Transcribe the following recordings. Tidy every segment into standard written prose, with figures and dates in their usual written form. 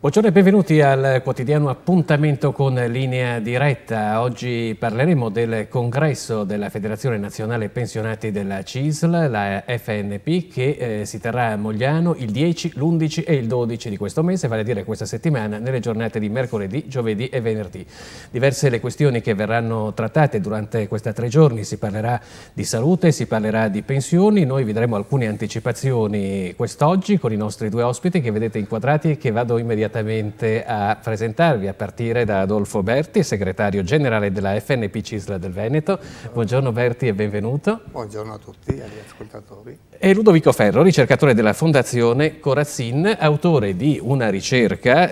Buongiorno e benvenuti al quotidiano Appuntamento con Linea Diretta. Oggi parleremo del congresso della Federazione Nazionale Pensionati della CISL, la FNP, che si terrà a Mogliano il 10, l'11 e il 12 di questo mese, vale a dire questa settimana, nelle giornate di mercoledì, giovedì e venerdì. Diverse le questioni che verranno trattate durante questi 3 giorni, si parlerà di salute, si parlerà di pensioni, noi vi daremo alcune anticipazioni quest'oggi con i nostri 2 ospiti che vedete inquadrati e che vado immediatamente a presentarvi, a partire da Adolfo Berti, segretario generale della FNP CISL del Veneto. Buongiorno Berti e benvenuto. Buongiorno a tutti, agli ascoltatori. E Ludovico Ferro, ricercatore della Fondazione Corazzin, autore di una ricerca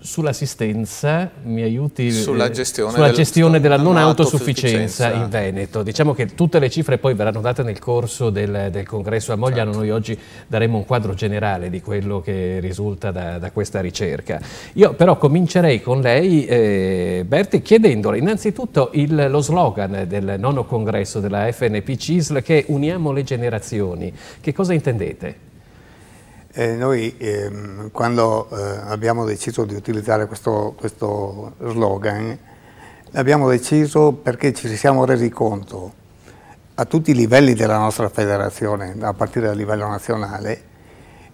sull'assistenza, mi aiuti, sulla gestione della non autosufficienza in Veneto. Diciamo che tutte le cifre poi verranno date nel corso del congresso a Mogliano. Certo. Noi oggi daremo un quadro generale di quello che risulta da questa ricerca. Io però comincerei con lei, Berti, chiedendole innanzitutto lo slogan del 9° congresso della FNP CISL, che è Uniamo le generazioni. Che cosa intendete? Noi quando abbiamo deciso di utilizzare questo slogan, l'abbiamo deciso perché ci siamo resi conto a tutti i livelli della nostra federazione, a partire dal livello nazionale,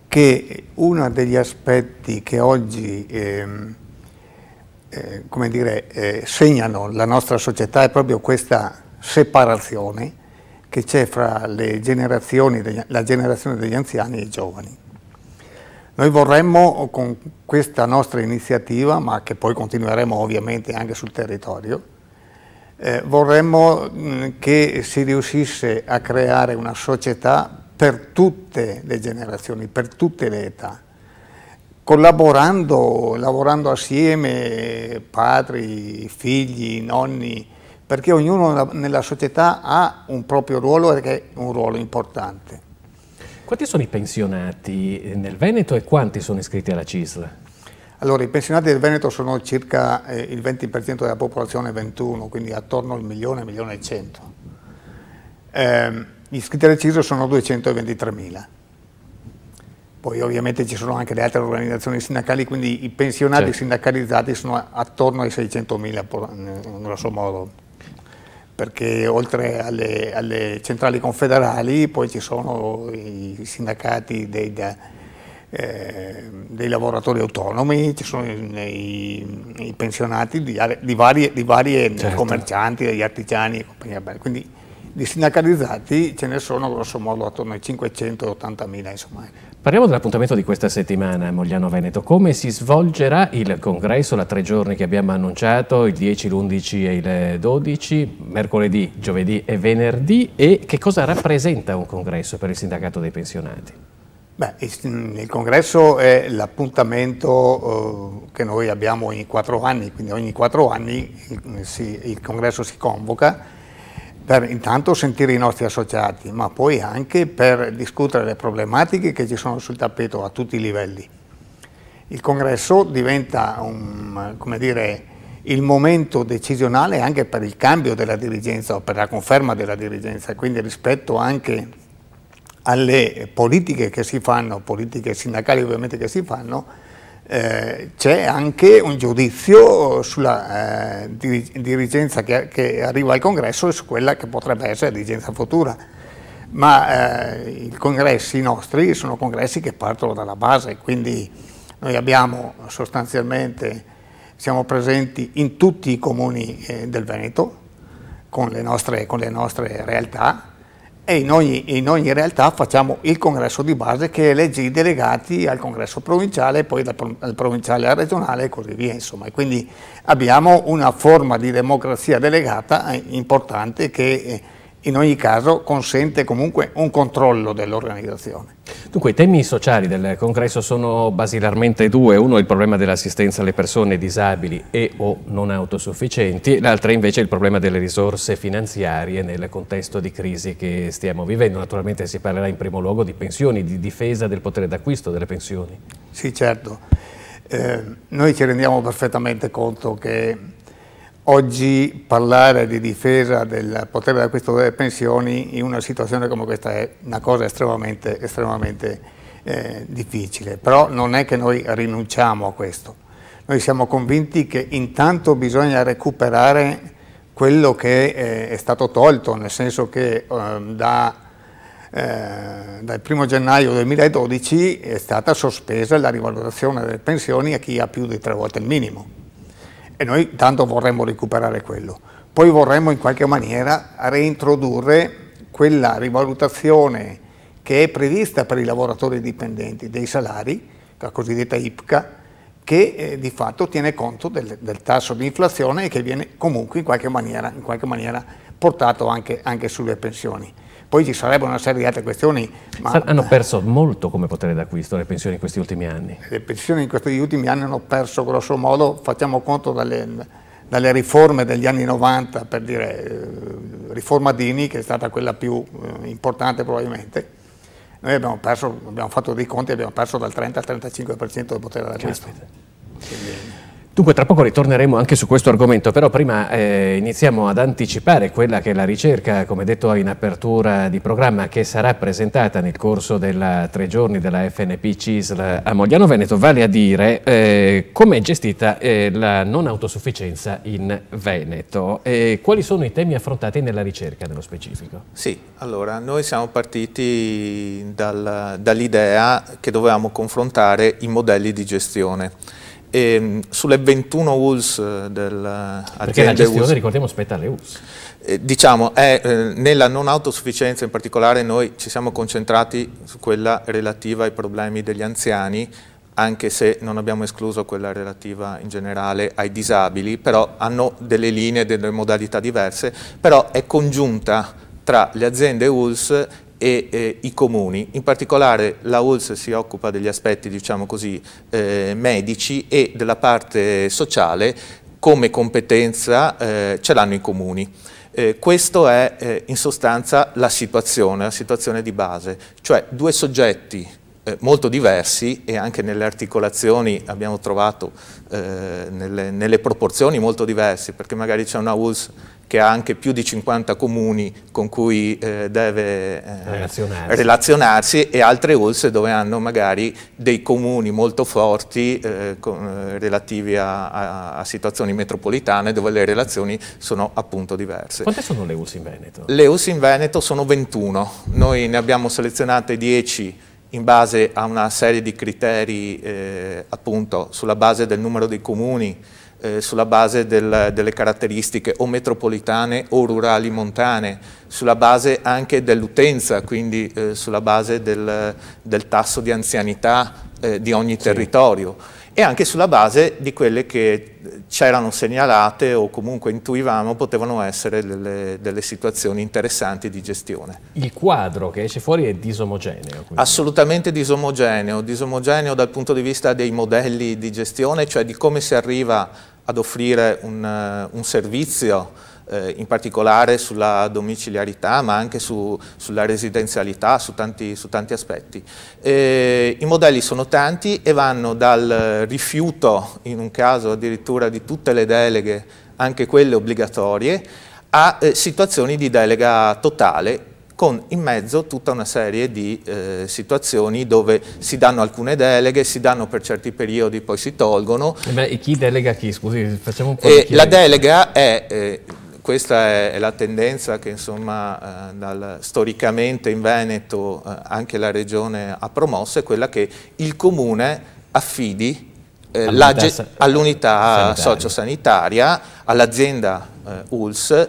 che uno degli aspetti che oggi segnano la nostra società è proprio questa separazione che c'è fra le generazioni, la generazione degli anziani e i giovani. Noi vorremmo, con questa nostra iniziativa, ma che poi continueremo ovviamente anche sul territorio, vorremmo che si riuscisse a creare una società per tutte le generazioni, per tutte le età, lavorando assieme, padri, figli, nonni, perché ognuno nella società ha un proprio ruolo ed è un ruolo importante. Quanti sono i pensionati nel Veneto e quanti sono iscritti alla CISL? Allora, i pensionati del Veneto sono circa il 20% della popolazione 21, quindi attorno al 1.100.000. Gli iscritti alla CISL sono 223.000. Poi ovviamente ci sono anche le altre organizzazioni sindacali, quindi i pensionati certo. Sindacalizzati sono attorno ai 600.000, grosso modo. Perché oltre alle centrali confederali poi ci sono i sindacati dei lavoratori autonomi, ci sono i pensionati di varie certo. Commercianti, degli artigiani e compagnia bella. Quindi di sindacalizzati ce ne sono grosso modo attorno ai 580.000, insomma. Parliamo dell'appuntamento di questa settimana a Mogliano Veneto. Come si svolgerà il congresso, da 3 giorni che abbiamo annunciato, il 10, l'11 e il 12, mercoledì, giovedì e venerdì, e che cosa rappresenta un congresso per il sindacato dei pensionati? Beh, il congresso è l'appuntamento che noi abbiamo ogni 4 anni, quindi ogni 4 anni il congresso si convoca per intanto sentire i nostri associati, ma poi anche per discutere le problematiche che ci sono sul tappeto a tutti i livelli. Il congresso diventa il momento decisionale anche per il cambio della dirigenza o per la conferma della dirigenza, quindi rispetto anche alle politiche che si fanno, politiche sindacali ovviamente che si fanno, c'è anche un giudizio sulla dirigenza che arriva al congresso e su quella che potrebbe essere la dirigenza futura. Ma i congressi nostri sono congressi che partono dalla base, quindi noi abbiamo siamo presenti in tutti i comuni del Veneto con le nostre realtà, e in ogni realtà facciamo il congresso di base che elegge i delegati al congresso provinciale, poi dal provinciale al regionale e così via, insomma. E quindi abbiamo una forma di democrazia delegata importante che in ogni caso consente comunque un controllo dell'organizzazione. Dunque i temi sociali del congresso sono basilarmente 2, uno è il problema dell'assistenza alle persone disabili e o non autosufficienti, l'altra invece è il problema delle risorse finanziarie nel contesto di crisi che stiamo vivendo. Naturalmente si parlerà in primo luogo di pensioni, di difesa del potere d'acquisto delle pensioni. Sì, certo. Noi ci rendiamo perfettamente conto che oggi parlare di difesa del potere d'acquisto delle pensioni in una situazione come questa è una cosa estremamente difficile, però non è che noi rinunciamo a questo. Noi siamo convinti che intanto bisogna recuperare quello che è stato tolto, nel senso che dal 1° gennaio 2012 è stata sospesa la rivalutazione delle pensioni a chi ha più di 3 volte il minimo, e noi tanto vorremmo recuperare quello. Poi vorremmo in qualche maniera reintrodurre quella rivalutazione che è prevista per i lavoratori dipendenti dei salari, la cosiddetta IPCA, che di fatto tiene conto del tasso di inflazione e che viene comunque in qualche maniera portato anche sulle pensioni. Poi ci sarebbe una serie di altre questioni. Ma hanno perso molto come potere d'acquisto le pensioni in questi ultimi anni? Le pensioni in questi ultimi anni hanno perso, grosso modo, facciamo conto dalle riforme degli anni 90, per dire riforma Dini, che è stata quella più importante probabilmente. Noi abbiamo fatto dei conti, abbiamo perso dal 30 al 35% del potere d'acquisto. Dunque tra poco ritorneremo anche su questo argomento, però prima iniziamo ad anticipare quella che è la ricerca, come detto in apertura di programma, che sarà presentata nel corso dei 3 giorni della FNP CISL a Mogliano Veneto, vale a dire come è gestita la non autosufficienza in Veneto. Quali sono i temi affrontati nella ricerca nello specifico? Sì, allora noi siamo partiti dall'idea che dovevamo confrontare i modelli di gestione. Sulle 21 ULS dell'azienda, perché la gestione, ricordiamo, spetta alle ULS. Diciamo, nella non autosufficienza in particolare noi ci siamo concentrati su quella relativa ai problemi degli anziani, anche se non abbiamo escluso quella relativa in generale ai disabili, però hanno delle linee, delle modalità diverse, però è congiunta tra le aziende ULS e i comuni. In particolare la ULS si occupa degli aspetti, diciamo così, medici, e della parte sociale come competenza ce l'hanno i comuni. Questo è in sostanza la situazione di base, cioè due soggetti molto diversi, e anche nelle articolazioni abbiamo trovato nelle proporzioni molto diverse, perché magari c'è una ULS che ha anche più di 50 comuni con cui deve relazionarsi, e altre ULS dove hanno magari dei comuni molto forti relativi a situazioni metropolitane, dove le relazioni sono appunto diverse. Quante sono le ULS in Veneto? Le ULS in Veneto sono 21, noi ne abbiamo selezionate 10 in base a una serie di criteri, appunto sulla base del numero dei comuni, sulla base delle caratteristiche o metropolitane o rurali montane, sulla base anche dell'utenza, quindi sulla base del tasso di anzianità di ogni territorio, e anche sulla base di quelle che c'erano segnalate o comunque intuivamo potevano essere delle situazioni interessanti di gestione. Il quadro che esce fuori è disomogeneo? Quindi. Assolutamente disomogeneo dal punto di vista dei modelli di gestione, cioè di come si arriva ad offrire un servizio, in particolare sulla domiciliarità, ma anche sulla residenzialità, su tanti aspetti. I modelli sono tanti e vanno dal rifiuto, in un caso addirittura di tutte le deleghe, anche quelle obbligatorie, a situazioni di delega totale, con in mezzo tutta una serie di situazioni dove si danno alcune deleghe, si danno per certi periodi, poi si tolgono. Ma chi delega chi? Scusi, facciamo un po' di la delega è... Questa è la tendenza che insomma storicamente in Veneto anche la Regione ha promosso, è quella che il Comune affidi all'unità sociosanitaria, all'azienda ULS,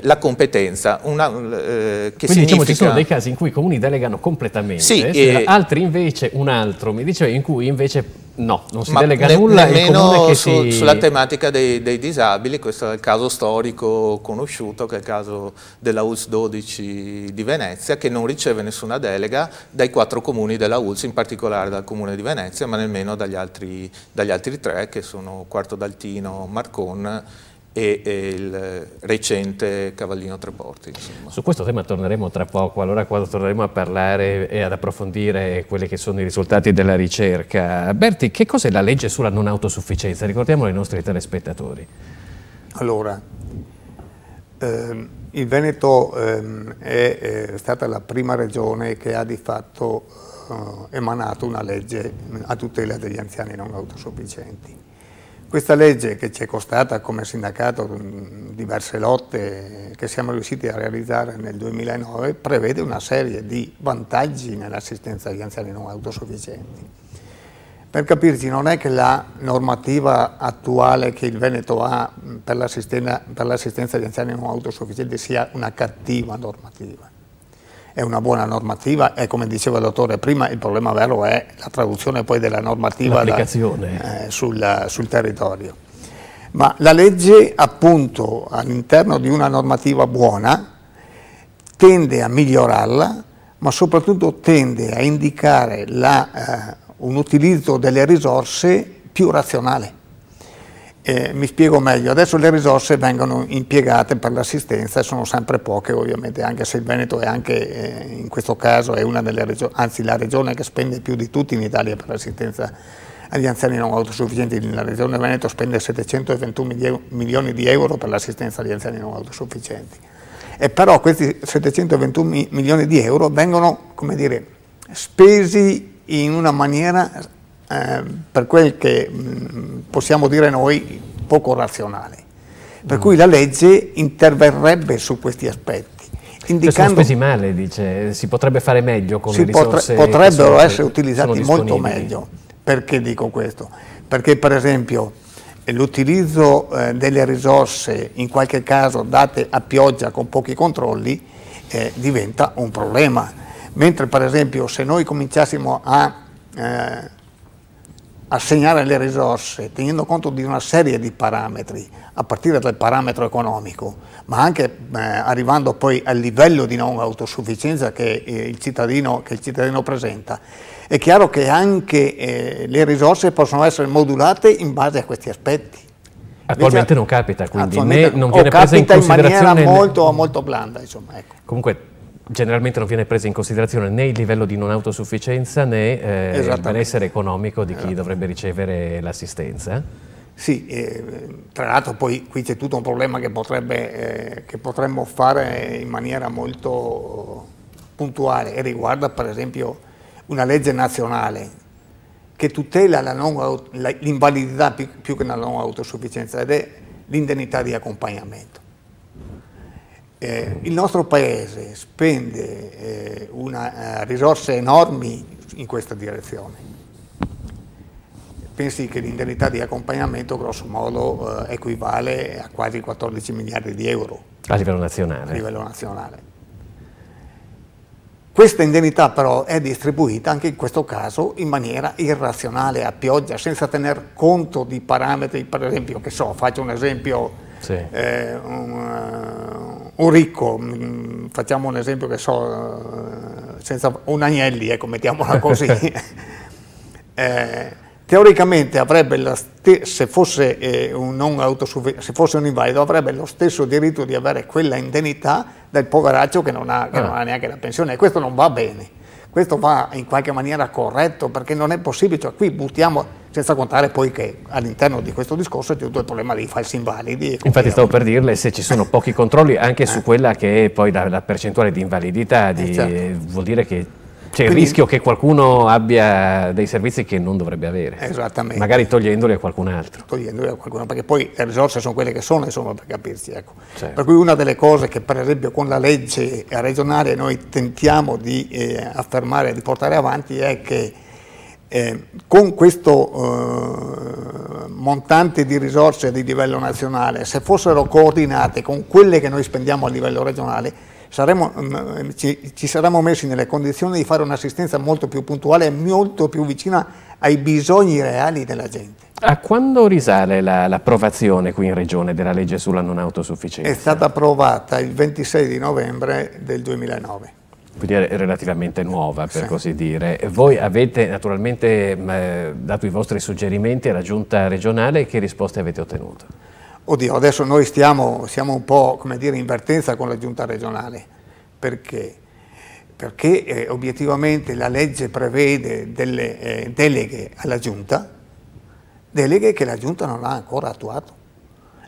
la competenza. Quindi diciamo ci sono dei casi in cui i comuni delegano completamente, altri invece un altro, mi diceva, in cui invece no, non si delega nulla. Nemmeno sulla tematica dei disabili. Questo è il caso storico conosciuto, che è il caso della ULS 12 di Venezia, che non riceve nessuna delega dai 4 comuni della ULS, in particolare dal comune di Venezia, ma nemmeno dagli altri 3, che sono Quarto d'Altino, Marcon e il recente Cavallino Treporti. Insomma. Su questo tema torneremo tra poco, allora quando torneremo a parlare e ad approfondire quelli che sono i risultati della ricerca. Berti, che cos'è la legge sulla non autosufficienza? Ricordiamolo ai nostri telespettatori. Allora, il Veneto è stata la prima regione che ha di fatto emanato una legge a tutela degli anziani non autosufficienti. Questa legge, che ci è costata come sindacato diverse lotte che siamo riusciti a realizzare nel 2009, prevede una serie di vantaggi nell'assistenza agli anziani non autosufficienti. Per capirci, non è che la normativa attuale che il Veneto ha per l'assistenza agli anziani non autosufficienti sia una cattiva normativa. È una buona normativa e, come diceva il dottore prima, il problema vero è la traduzione poi della normativa sul territorio. Ma la legge, appunto, all'interno di una normativa buona, tende a migliorarla, ma soprattutto tende a indicare un utilizzo delle risorse più razionale. Mi spiego meglio: adesso le risorse vengono impiegate per l'assistenza e sono sempre poche, ovviamente, anche se il Veneto è anche in questo caso è una delle regioni, anzi la regione che spende più di tutti in Italia per l'assistenza agli anziani non autosufficienti. La regione Veneto spende 721 milioni di euro per l'assistenza agli anziani non autosufficienti. E però questi 721 milioni di euro vengono, come dire, spesi in una maniera per quel che possiamo dire noi poco razionale, per cui la legge interverrebbe su questi aspetti, indicando, sono spesi male, dice, si potrebbe fare meglio con le risorse potrebbero essere utilizzati molto meglio. Perché dico questo? Perché, per esempio, l'utilizzo delle risorse, in qualche caso date a pioggia con pochi controlli, diventa un problema, mentre per esempio se noi cominciassimo a assegnare le risorse tenendo conto di una serie di parametri, a partire dal parametro economico, ma anche arrivando poi al livello di non autosufficienza che il cittadino presenta, è chiaro che anche le risorse possono essere modulate in base a questi aspetti. Attualmente non capita, quindi né non viene presa in considerazione in maniera molto blanda, insomma, ecco. Comunque generalmente non viene presa in considerazione né il livello di non autosufficienza né il benessere economico di chi dovrebbe ricevere l'assistenza. Sì, tra l'altro poi qui c'è tutto un problema che potremmo fare in maniera molto puntuale e riguarda per esempio una legge nazionale che tutela l'invalidità più che la non autosufficienza, ed è l'indennità di accompagnamento. Il nostro Paese spende risorse enormi in questa direzione. Pensi che l'indennità di accompagnamento grosso modo equivale a quasi 14 miliardi di euro. A livello nazionale. A livello nazionale. Questa indennità però è distribuita anche in questo caso in maniera irrazionale, a pioggia, senza tener conto di parametri, per esempio, che so, faccio un esempio, sì. Un ricco, facciamo un esempio che so, senza un Agnelli, ecco, mettiamola così, teoricamente avrebbe, se fosse un invalido, avrebbe lo stesso diritto di avere quella indennità del poveraccio che non ha neanche la pensione, e questo non va bene. Questo va in qualche maniera corretto, perché non è possibile, cioè qui buttiamo, senza contare poi che all'interno di questo discorso c'è tutto il problema dei falsi invalidi. Infatti stavo per dirle, se ci sono pochi controlli anche su quella che è poi la percentuale di invalidità, certo. Vuol dire che c'è il rischio che qualcuno abbia dei servizi che non dovrebbe avere. Esattamente. Magari togliendoli a qualcun altro. Togliendoli a qualcun altro, perché poi le risorse sono quelle che sono, insomma, per capirsi. Ecco. Certo. Per cui una delle cose che per esempio con la legge regionale noi tentiamo di affermare, di portare avanti, è che con questo montante di risorse di livello nazionale, se fossero coordinate con quelle che noi spendiamo a livello regionale, ci saremmo messi nelle condizioni di fare un'assistenza molto più puntuale e molto più vicina ai bisogni reali della gente. A quando risale l'approvazione qui in Regione della legge sulla non autosufficienza? È stata approvata il 26 di novembre del 2009. Quindi è relativamente nuova, per così dire. Voi avete naturalmente dato i vostri suggerimenti alla Giunta regionale, che risposte avete ottenuto? Oddio, adesso noi siamo un po', come dire, in vertenza con la Giunta regionale. Perché? Perché obiettivamente la legge prevede delle deleghe alla Giunta, deleghe che la Giunta non ha ancora attuato.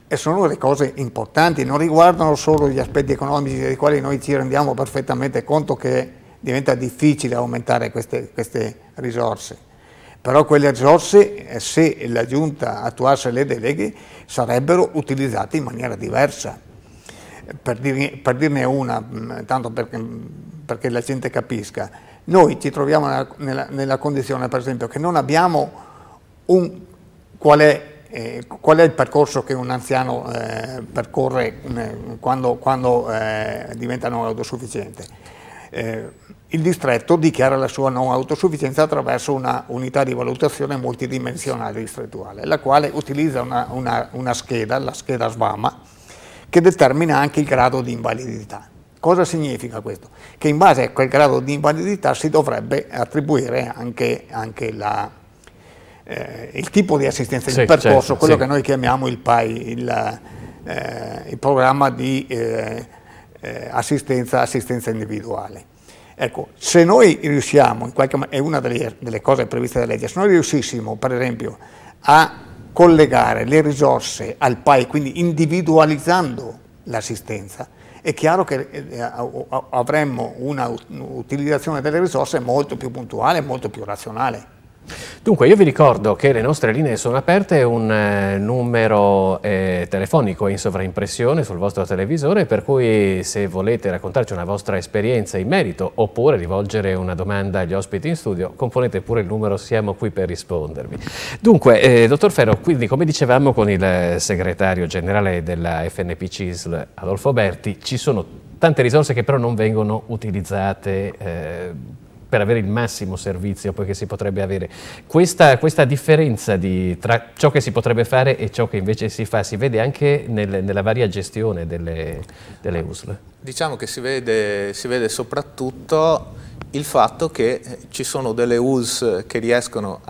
E sono le cose importanti, non riguardano solo gli aspetti economici dei quali noi ci rendiamo perfettamente conto che diventa difficile aumentare queste risorse. Però quelle risorse, se la Giunta attuasse le deleghe, sarebbero utilizzate in maniera diversa. Per dirne una, tanto perché la gente capisca, noi ci troviamo nella condizione, per esempio, che non abbiamo qual è il percorso che un anziano percorre quando diventa non autosufficiente. Il distretto dichiara la sua non autosufficienza attraverso una unità di valutazione multidimensionale distrettuale, la quale utilizza una scheda, la scheda SVAMA, che determina anche il grado di invalidità. Cosa significa questo? Che in base a quel grado di invalidità si dovrebbe attribuire anche il tipo di assistenza, il percorso, certo, quello che noi chiamiamo il PAI, il programma di assistenza individuale. Ecco, se noi riusciamo, è una delle cose previste dalla legge, se noi riuscissimo per esempio a collegare le risorse al PAI, quindi individualizzando l'assistenza, è chiaro che avremmo un'utilizzazione delle risorse molto più puntuale e molto più razionale. Dunque, io vi ricordo che le nostre linee sono aperte, un numero telefonico in sovraimpressione sul vostro televisore, per cui se volete raccontarci una vostra esperienza in merito oppure rivolgere una domanda agli ospiti in studio, componete pure il numero, siamo qui per rispondervi. Dunque, dottor Ferro, quindi come dicevamo con il segretario generale della FNP CISL, Adolfo Berti, ci sono tante risorse che però non vengono utilizzate per avere il massimo servizio poi che si potrebbe avere. Questa differenza tra ciò che si potrebbe fare e ciò che invece si fa, si vede anche nella varia gestione delle USL? Diciamo che si vede soprattutto il fatto che ci sono delle ULS che riescono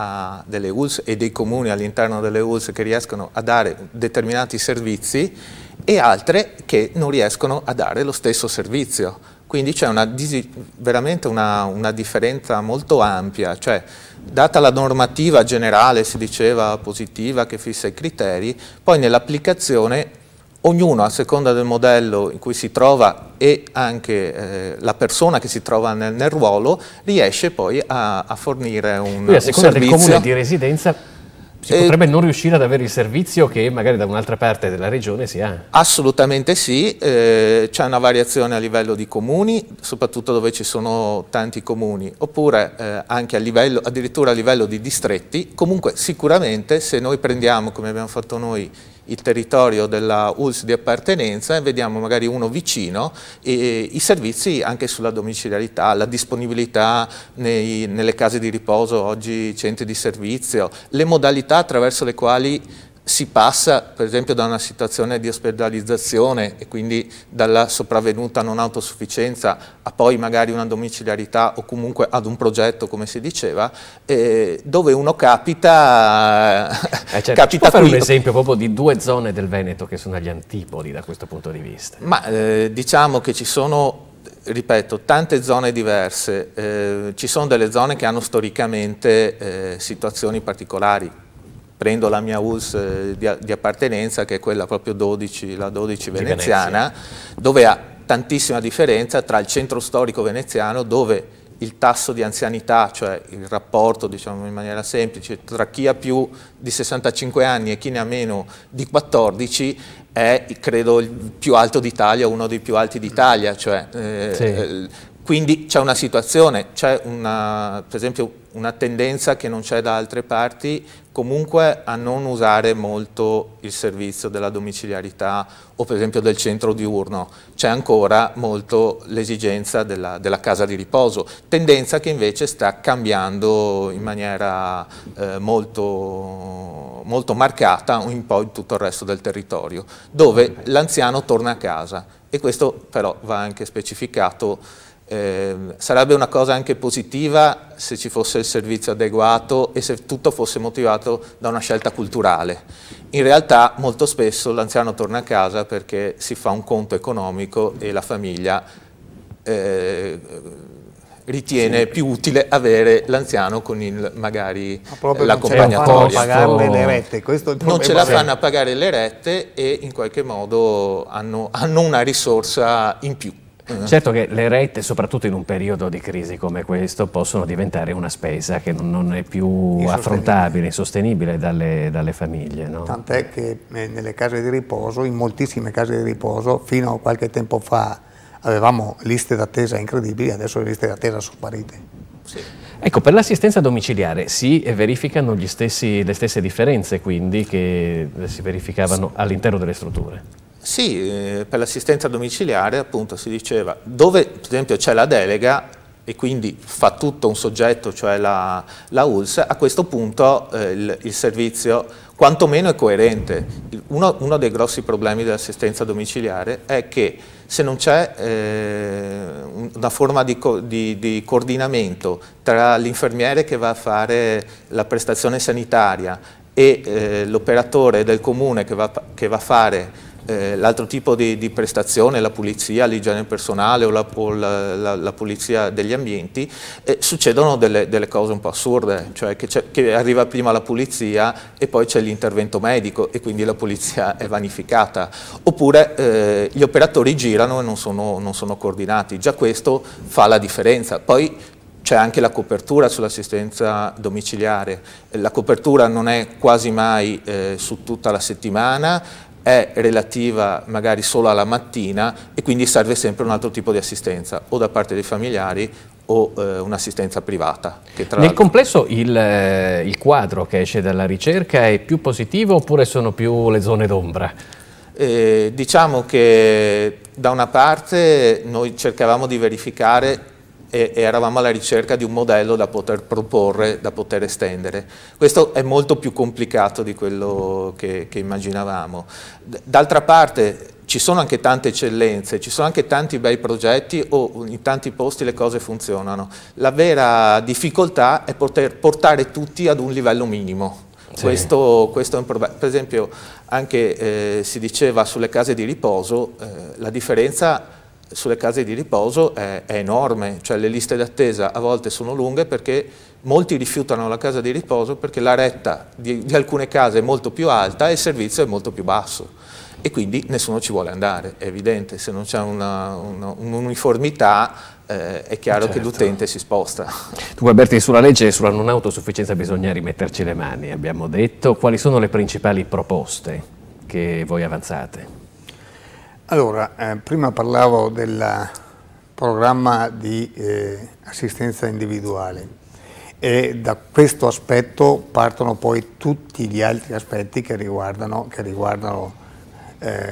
delle ULS e dei comuni all'interno delle ULS che riescono a dare determinati servizi e altre che non riescono a dare lo stesso servizio. Quindi c'è veramente una differenza molto ampia, cioè data la normativa generale, si diceva positiva, che fissa i criteri, poi nell'applicazione ognuno a seconda del modello in cui si trova e anche la persona che si trova nel ruolo riesce poi a fornire un servizio. A seconda del comune di residenza si potrebbe non riuscire ad avere il servizio che magari da un'altra parte della regione si ha? Assolutamente sì, c'è una variazione a livello di comuni, soprattutto dove ci sono tanti comuni, oppure anche addirittura a livello di distretti. Comunque sicuramente se noi prendiamo, come abbiamo fatto noi, il territorio della ULS di appartenenza e vediamo magari uno vicino, e i servizi anche sulla domiciliarità, la disponibilità nelle case di riposo, oggi centri di servizio, le modalità attraverso le quali si passa per esempio da una situazione di ospedalizzazione e quindi dalla sopravvenuta non autosufficienza a poi magari una domiciliarità o comunque ad un progetto, come si diceva, dove uno capita... certo. Capita. Può fare un esempio proprio di due zone del Veneto che sono agli antipodi da questo punto di vista? Ma diciamo che ci sono, ripeto, tante zone diverse, ci sono delle zone che hanno storicamente situazioni particolari. Prendo la mia ULS di appartenenza, che è quella proprio la 12 veneziana, dove ha tantissima differenza tra il centro storico veneziano, dove il tasso di anzianità, cioè il rapporto, diciamo in maniera semplice, tra chi ha più di 65 anni e chi ne ha meno di 14, è credo il più alto d'Italia, uno dei più alti d'Italia, cioè, quindi c'è una situazione, c'è per esempio una tendenza che non c'è da altre parti comunque a non usare molto il servizio della domiciliarità o per esempio del centro diurno, c'è ancora molto l'esigenza della casa di riposo, tendenza che invece sta cambiando in maniera molto marcata un po' in tutto il resto del territorio, dove l'anziano torna a casa e questo però va anche specificato. Sarebbe una cosa anche positiva se ci fosse il servizio adeguato e se tutto fosse motivato da una scelta culturale. In realtà molto spesso l'anziano torna a casa perché si fa un conto economico e la famiglia ritiene più utile avere l'anziano con magari l'accompagnatoria. Pagarle le rette, non ce la fanno a pagare le rette e in qualche modo hanno una risorsa in più. Certo che le rette, soprattutto in un periodo di crisi come questo, possono diventare una spesa che non è più affrontabile, insostenibile dalle famiglie. No? Tant'è che nelle case di riposo, in moltissime case di riposo, fino a qualche tempo fa avevamo liste d'attesa incredibili, adesso le liste d'attesa sono sparite. Sì. Ecco, per l'assistenza domiciliare si verificano le stesse differenze quindi che si verificavano all'interno delle strutture? Sì, per l'assistenza domiciliare appunto si diceva dove per esempio c'è la delega e quindi fa tutto un soggetto, cioè la ULSS, a questo punto il servizio quantomeno è coerente. Uno dei grossi problemi dell'assistenza domiciliare è che se non c'è una forma di coordinamento tra l'infermiere che va a fare la prestazione sanitaria e l'operatore del comune che va a fare l'altro tipo di prestazione, la pulizia, l'igiene personale o la pulizia degli ambienti, succedono delle cose un po' assurde, cioè che arriva prima la pulizia e poi c'è l'intervento medico e quindi la pulizia è vanificata, oppure gli operatori girano e non sono coordinati, già questo fa la differenza. Poi c'è anche la copertura sull'assistenza domiciliare, la copertura non è quasi mai su tutta la settimana, è relativa magari solo alla mattina e quindi serve sempre un altro tipo di assistenza, o da parte dei familiari o un'assistenza privata. Nel complesso il quadro che esce dalla ricerca è più positivo oppure sono più le zone d'ombra? Diciamo che da una parte noi cercavamo di verificare e eravamo alla ricerca di un modello da poter proporre, da poter estendere. Questo è molto più complicato di quello che immaginavamo. D'altra parte ci sono anche tante eccellenze, ci sono anche tanti bei progetti o in tanti posti le cose funzionano. La vera difficoltà è poter portare tutti ad un livello minimo. Sì. Questo è un problema. Per esempio anche si diceva sulle case di riposo, la differenza sulle case di riposo è enorme, cioè le liste d'attesa a volte sono lunghe perché molti rifiutano la casa di riposo perché la retta di alcune case è molto più alta e il servizio è molto più basso e quindi nessuno ci vuole andare, è evidente, se non c'è un'uniformità è chiaro che l'utente si sposta. Tu Alberti, sulla legge e sulla non autosufficienza bisogna rimetterci le mani, abbiamo detto. Quali sono le principali proposte che voi avanzate? Allora, prima parlavo del programma di assistenza individuale e da questo aspetto partono poi tutti gli altri aspetti che riguardano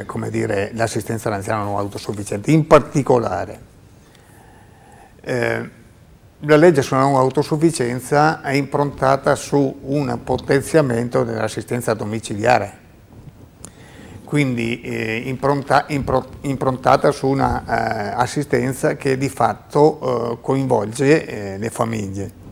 come dire, l'assistenza all'anziano non autosufficiente. In particolare, la legge sulla non autosufficienza è improntata su un potenziamento dell'assistenza domiciliare, quindi improntata su una assistenza che di fatto coinvolge le famiglie.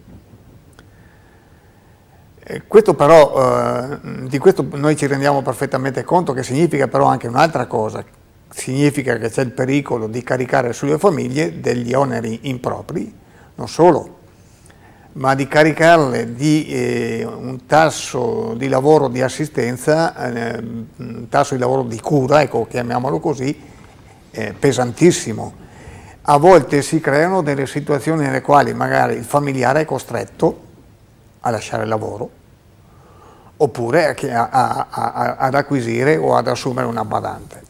Questo però, di questo noi ci rendiamo perfettamente conto, che significa però anche un'altra cosa, significa che c'è il pericolo di caricare sulle famiglie degli oneri impropri, non solo, ma di caricarle di un tasso di lavoro di assistenza, un tasso di lavoro di cura, ecco, chiamiamolo così, pesantissimo. A volte si creano delle situazioni nelle quali magari il familiare è costretto a lasciare il lavoro, oppure ad acquisire o ad assumere una badante.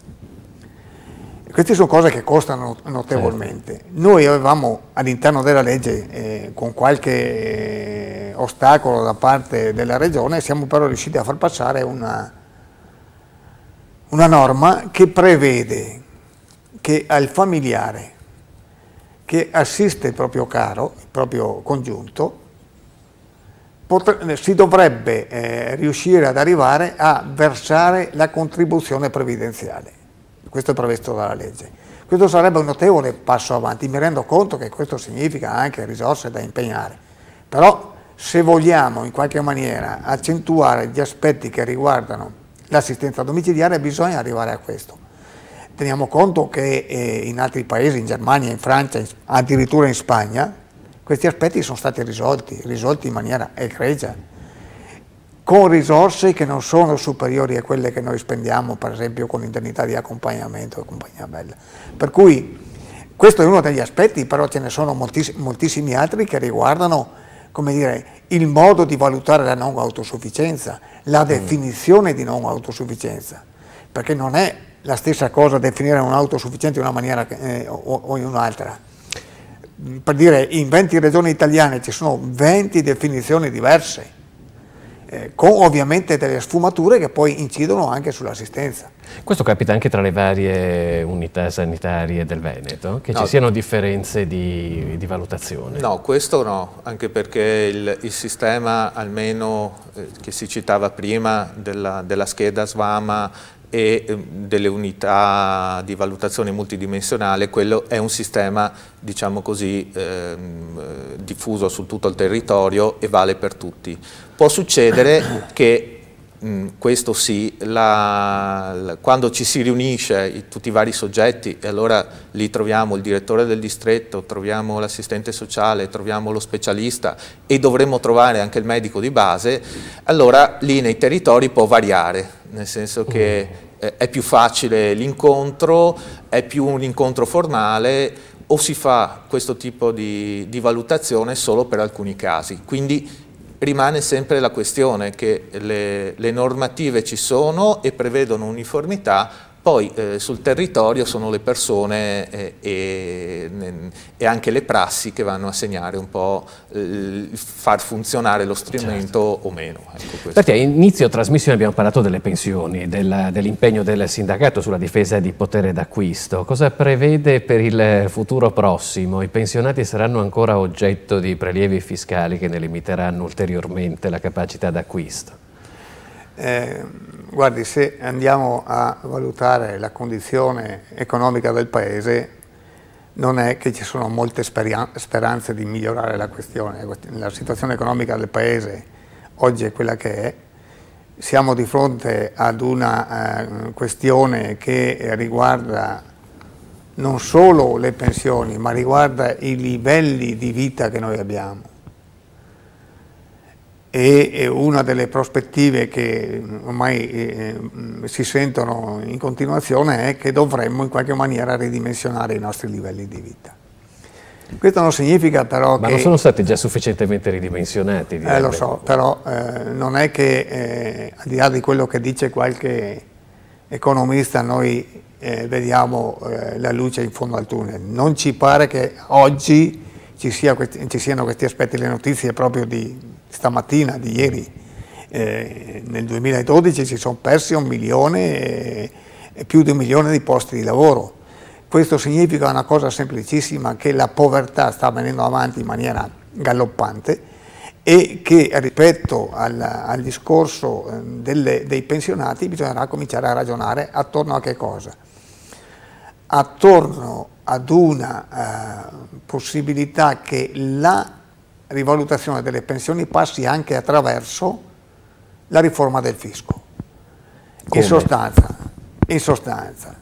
Queste sono cose che costano notevolmente. Certo. Noi avevamo all'interno della legge, con qualche ostacolo da parte della Regione, siamo però riusciti a far passare una norma che prevede che al familiare che assiste il proprio caro, il proprio congiunto, si dovrebbe riuscire ad arrivare a versare la contribuzione previdenziale. Questo è previsto dalla legge. Questo sarebbe un notevole passo avanti, mi rendo conto che questo significa anche risorse da impegnare, però se vogliamo in qualche maniera accentuare gli aspetti che riguardano l'assistenza domiciliare bisogna arrivare a questo. Teniamo conto che in altri paesi, in Germania, in Francia, addirittura in Spagna, questi aspetti sono stati risolti in maniera egregia, con risorse che non sono superiori a quelle che noi spendiamo, per esempio con l'indennità di accompagnamento e compagnia bella. Per cui Questo è uno degli aspetti, però ce ne sono moltissimi altri che riguardano, come dire, il modo di valutare la non autosufficienza, la definizione di non autosufficienza, perché non è la stessa cosa definire un autosufficiente in una maniera o in un'altra. Per dire, in 20 regioni italiane ci sono 20 definizioni diverse, con ovviamente delle sfumature che poi incidono anche sull'assistenza. Questo capita anche tra le varie unità sanitarie del Veneto, che ci siano differenze di valutazione? No, questo no, anche perché il sistema, almeno che si citava prima, della scheda SVAMA e delle unità di valutazione multidimensionale, quello è un sistema, diciamo così, diffuso su tutto il territorio e vale per tutti. Può succedere che, questo sì, quando ci si riunisce tutti i vari soggetti, e allora lì troviamo il direttore del distretto, troviamo l'assistente sociale, troviamo lo specialista e dovremmo trovare anche il medico di base, allora lì nei territori può variare, nel senso che è più facile l'incontro, è più un incontro formale, o si fa questo tipo di valutazione solo per alcuni casi. Quindi rimane sempre la questione che le normative ci sono e prevedono uniformità, poi sul territorio sono le persone e anche le prassi che vanno a segnare un po' far funzionare lo strumento o meno. Ecco, perché a inizio trasmissione abbiamo parlato delle pensioni, dell'impegno del sindacato sulla difesa di potere d'acquisto. Cosa prevede per il futuro prossimo? I pensionati saranno ancora oggetto di prelievi fiscali che ne limiteranno ulteriormente la capacità d'acquisto? Guardi, se andiamo a valutare la condizione economica del Paese, non è che ci sono molte speranze di migliorare la questione. La situazione economica del Paese oggi è quella che è. Siamo di fronte ad una questione che riguarda non solo le pensioni, ma riguarda i livelli di vita che noi abbiamo. E una delle prospettive che ormai si sentono in continuazione è che dovremmo in qualche maniera ridimensionare i nostri livelli di vita. Questo non significa però Ma non sono stati già sufficientemente ridimensionati? Lo so, però non è che al di là di quello che dice qualche economista noi vediamo la luce in fondo al tunnel. Non ci pare che oggi ci siano questi aspetti. Le notizie proprio di stamattina, di ieri, nel 2012 si sono persi 1 milione e più di 1 milione di posti di lavoro. Questo significa una cosa semplicissima, che la povertà sta venendo avanti in maniera galoppante e che rispetto al discorso dei pensionati bisognerà cominciare a ragionare attorno a che cosa? Attorno ad una possibilità che la rivalutazione delle pensioni passi anche attraverso la riforma del fisco. In sostanza,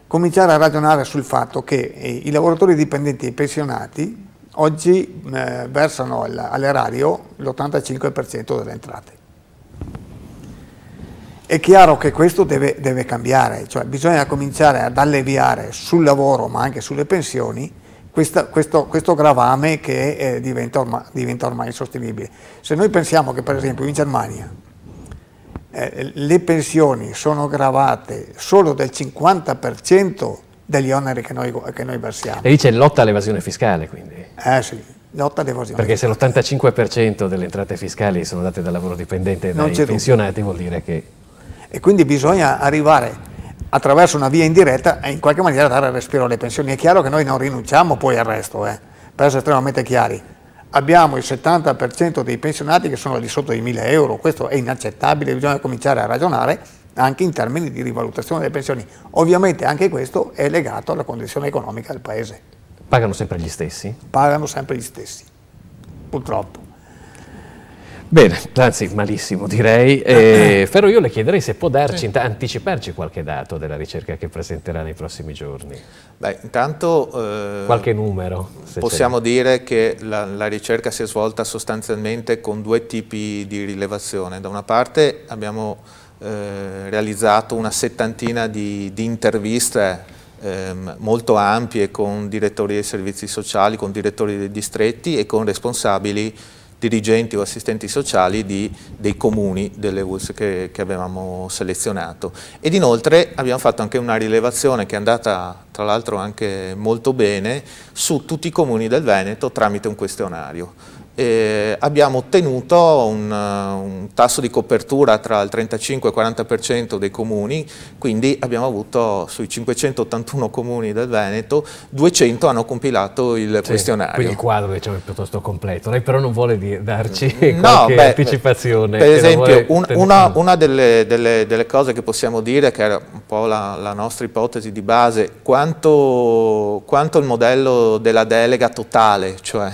cominciare a ragionare sul fatto che i lavoratori dipendenti e i pensionati oggi versano all'erario l'85% delle entrate. È chiaro che questo deve cambiare, cioè bisogna cominciare ad alleviare sul lavoro ma anche sulle pensioni questo gravame che diventa ormai insostenibile. Se noi pensiamo che per esempio in Germania le pensioni sono gravate solo del 50% degli oneri che noi versiamo. E dice lotta all'evasione fiscale, quindi? Sì, lotta all'evasione Perché fiscale. Se l'85% delle entrate fiscali sono date dal lavoro dipendente e dai pensionati, vuol dire che... E quindi bisogna arrivare attraverso una via indiretta e in qualche maniera dare respiro alle pensioni. È chiaro che noi non rinunciamo poi al resto, per essere estremamente chiari. Abbiamo il 70% dei pensionati che sono al di sotto dei 1.000 euro, questo è inaccettabile, bisogna cominciare a ragionare anche in termini di rivalutazione delle pensioni. Ovviamente anche questo è legato alla condizione economica del Paese. Pagano sempre gli stessi? Pagano sempre gli stessi, purtroppo. Bene, anzi malissimo direi. Ferro, io le chiederei se può darci, anticiparci qualche dato della ricerca che presenterà nei prossimi giorni. Beh, intanto qualche numero. Possiamo dire che la ricerca si è svolta sostanzialmente con 2 tipi di rilevazione. Da una parte abbiamo realizzato una settantina di interviste molto ampie, con direttori dei servizi sociali, con direttori dei distretti e con responsabili dirigenti o assistenti sociali dei comuni delle ULSS che avevamo selezionato. Ed inoltre abbiamo fatto anche una rilevazione che è andata tra l'altro anche molto bene su tutti i comuni del Veneto tramite un questionario. Abbiamo ottenuto un tasso di copertura tra il 35 e il 40% dei comuni, quindi abbiamo avuto sui 581 comuni del Veneto, 200 hanno compilato il questionario. Quindi il quadro, diciamo, è piuttosto completo. Lei però non vuole darci qualche anticipazione? Per esempio, una delle cose che possiamo dire, che era un po' la nostra ipotesi di base, quanto il modello della delega totale, cioè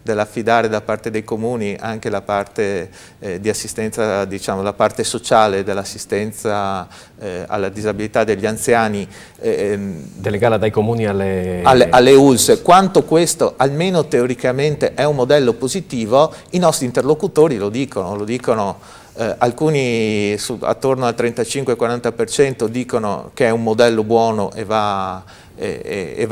dell'affidare da parte dei comuni anche la parte di assistenza, diciamo, la parte sociale dell'assistenza alla disabilità degli anziani, delegata dai comuni alle ULSS, quanto questo almeno teoricamente è un modello positivo, i nostri interlocutori lo dicono. Alcuni attorno al 35-40% dicono che è un modello buono e va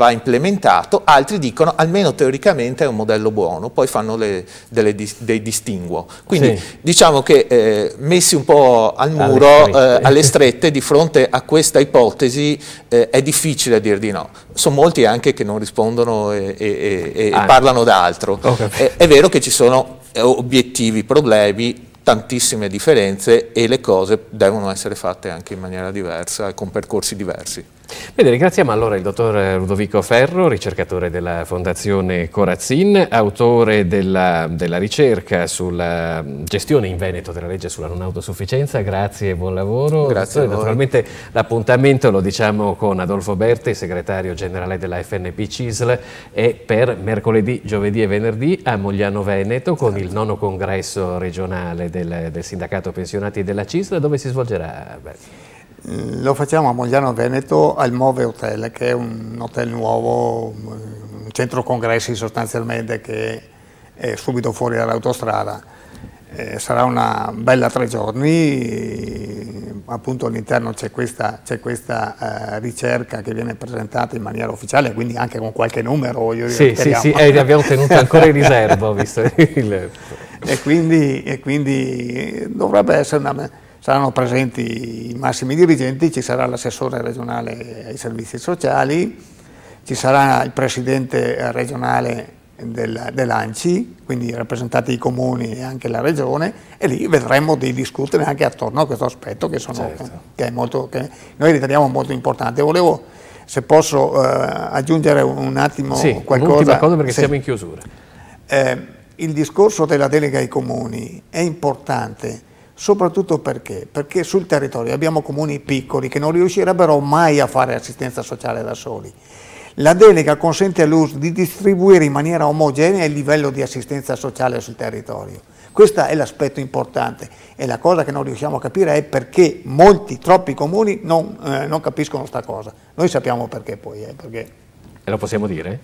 implementato, altri dicono almeno teoricamente è un modello buono, poi fanno dei distinguo. Quindi sì, diciamo che messi un po' al muro, alle strette, di fronte a questa ipotesi è difficile dire di no. Sono molti anche che non rispondono e parlano d'altro. È vero che ci sono obiettivi, problemi, tantissime differenze e le cose devono essere fatte anche in maniera diversa e con percorsi diversi. Bene, ringraziamo allora il dottor Ludovico Ferro, ricercatore della Fondazione Corazzin, autore della ricerca sulla gestione in Veneto della legge sulla non autosufficienza. Grazie e buon lavoro. Grazie. Naturalmente l'appuntamento lo diciamo con Adolfo Berti, segretario generale della FNP CISL, è per mercoledì, giovedì e venerdì a Mogliano Veneto con il 9° congresso regionale del sindacato pensionati della CISL. Dove si svolgerà? Lo facciamo a Mogliano Veneto al Move Hotel, che è un hotel nuovo, un centro congressi sostanzialmente, che è subito fuori dall'autostrada. Sarà una bella 3 giorni, appunto all'interno c'è questa ricerca che viene presentata in maniera ufficiale, quindi anche con qualche numero. Sì, abbiamo tenuto ancora in riserva, ho visto e quindi dovrebbe essere saranno presenti i massimi dirigenti, ci sarà l'assessore regionale ai servizi sociali, ci sarà il presidente regionale dell'ANCI, quindi rappresentati i comuni e anche la regione, e lì vedremo di discutere anche attorno a questo aspetto che noi riteniamo molto importante. Volevo, se posso, aggiungere un attimo qualcosa. Un'ultima cosa perché siamo in chiusura. Il discorso della delega ai comuni è importante, soprattutto perché sul territorio abbiamo comuni piccoli che non riuscirebbero mai a fare assistenza sociale da soli. La delega consente all'ULSS di distribuire in maniera omogenea il livello di assistenza sociale sul territorio. Questo è l'aspetto importante, e la cosa che non riusciamo a capire è perché troppi comuni non capiscono sta cosa. Noi sappiamo perché poi, perché... E lo possiamo dire?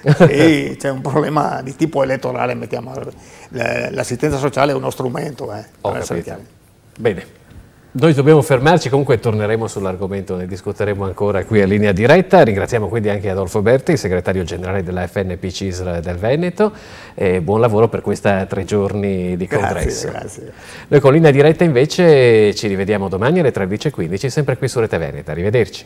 Sì, c'è un problema di tipo elettorale, l'assistenza sociale è uno strumento. Per essere chiari. Bene. Noi dobbiamo fermarci, comunque torneremo sull'argomento, ne discuteremo ancora qui a Linea Diretta. Ringraziamo quindi anche Adolfo Berti, segretario generale della FNP CISL del Veneto, e buon lavoro per questa 3 giorni di congresso. Grazie. Noi con Linea Diretta invece ci rivediamo domani alle 13:15, sempre qui su Rete Veneta. Arrivederci.